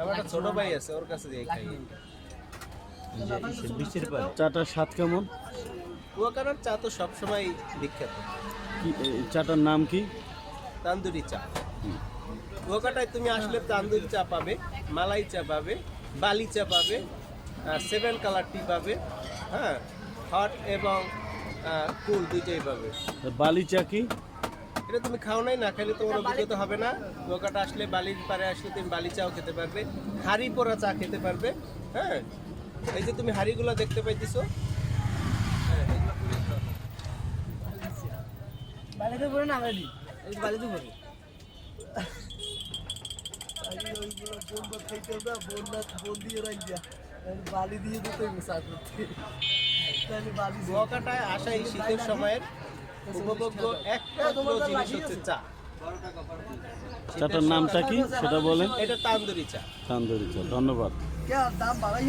আমার একটা ছোট ভাই আছে, ওর কাছে দিয়ে খাই। চাটার স্বাদ কেমন? কুয়াকাটার চা তো সবসময় বিখ্যাত। কি চাটার নাম কি? তান্দুরি চা। কুয়াকাটায় তুমি আসলে তান্দুরি চা পাবে, মালাই চা পাবে, বালি চা পাবে, 7 কালার টি পাবে, হ্যাঁ, হট এবং কুল দুইটাই পাবে। বালি চা কি? এটা তুমি খাও নাই, না খেলে তোমার অভিজ্ঞতা হবে না। কুয়াকাটা আসলে বালির পারে আসলে তুমি বালি চাও খেতে পারবে, হাড়ি পোড়া চা খেতে পারবে। হ্যাঁ, এই যে তুমি হাড়িগুলো দেখতে পাইতেছো, বালিতে পড়ে না বালি, এই বালিতে পড়ে বালি দিয়ে দিতে কুয়াকাটায় আসা এই শীতের সময়ের উপভোগ্য একমাত্র জিনিস হচ্ছে চা। চাটার নামটা কি সেটা বলেন। এটা তান্দুরি চা। তান্দুরি চা, ধন্যবাদ। দাম বাড়াই